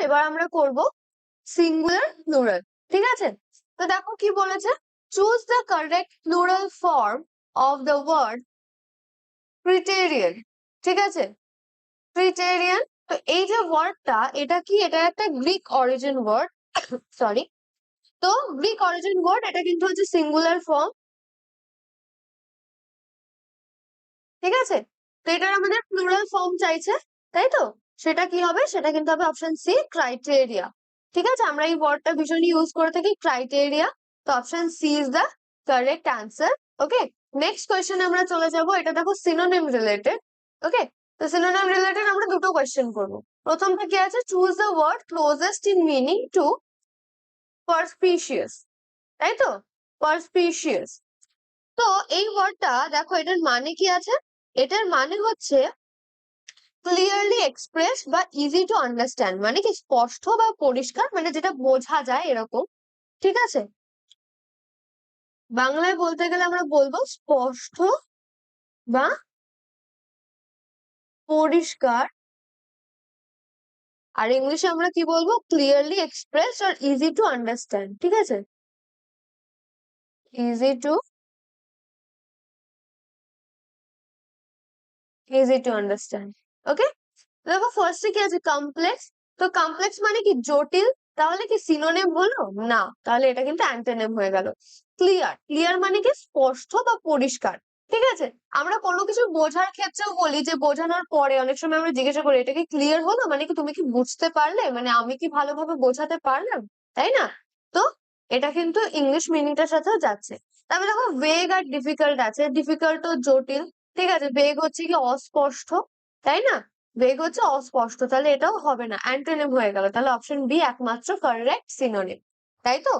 এবার আমরা করব সিঙ্গুলার প্লুরাল। ঠিক আছে, তো দেখো কি বলেছে, choose the correct plural form of the word criterion. ঠিক আছে, ক্রিটেরিয়ান। তো এই যে ওয়ার্ডটা, এটা কি, এটা একটা গ্রিক অরিজিন ওয়ার্ড, সরি। তো গ্রিক অরিজিন ওয়ার্ড, এটা কিন্তু হচ্ছে সিঙ্গুলার ফর্ম। ঠিক আছে, তো এটার আমাদের প্লুরাল ফর্ম চাইছে, তাই তো? সেটা কি হবে, সেটা কিন্তু হবে অপশন সি, ক্রাইটেরিয়া। ঠিক আছে, আমরা এই ওয়ার্ডটা ভীষণ ইউজ করে থাকি, ক্রাইটেরিয়া। তো option C is the correct answer. Okay, next question আমরা চলে যাব। এটা দেখো সিনোনিম রিলেটেড। ওকে, তো সিনোনিম রিলেটেড আমরা দুটো কোয়েশ্চেন করব। প্রথমটা কি আছে, choose the word closest in meaning to perspicacious, তাই তো? পারস্পিশিয়াস। তো এই ওয়ার্ডটা দেখো, এটার মানে কি আছে, এটার মানে হচ্ছে ক্লিয়ারলি এক্সপ্রেস বা ইজি টু আন্ডারস্ট্যান্ড, মানে কি স্পষ্ট বা পরিষ্কার, মানে যেটা বোঝা যায় এরকম। ঠিক আছে, বাংলায় বলতে গেলে আমরা বলবো স্পষ্ট বা পরিষ্কার, আর ইংলিশে আমরা কি বলবো, ক্লিয়ারলি এক্সপ্রেস আর ইজি টু আন্ডারস্ট্যান্ড। ঠিক আছে, ইজি টু আন্ডারস্ট্যান্ড। ওকে, দেখো ফার্স্টে কি আছে, কমপ্লেক্স। তো কমপ্লেক্স মানে কি জটিল, তাহলে কি সিনোনিম হলো না, তাহলে এটা কিন্তু অ্যান্টোনিম হয়ে গেল। ক্লিয়ার, ক্লিয়ার মানে কি স্পষ্ট বা পরিষ্কার। ঠিক আছে, আমরা কোনো কিছু বোঝার ক্ষেত্রেও বলি যে বোঝানোর পরে অনেক সময় আমরা জিজ্ঞাসা করি এটা কি ক্লিয়ার হলো, মানে কি তুমি কি বুঝতে পারলে, মানে আমি কি ভালোভাবে বোঝাতে পারলাম, তাই না? তো এটা কিন্তু ইংলিশ মিনিংটার সাথেও যাচ্ছে। তারপরে দেখো ভেগ আর ডিফিকাল্ট আছে, ডিফিকাল্ট ও জটিল। ঠিক আছে, ভেগ হচ্ছে কি অস্পষ্ট, তাই না? বেগ হচ্ছে অস্পষ্ট, তাহলে এটাও হবে না, অ্যান্টোনিম হয়ে গেল। তাহলে অপশন বি একমাত্র কারেক্ট সিনোনিম, তাই তো?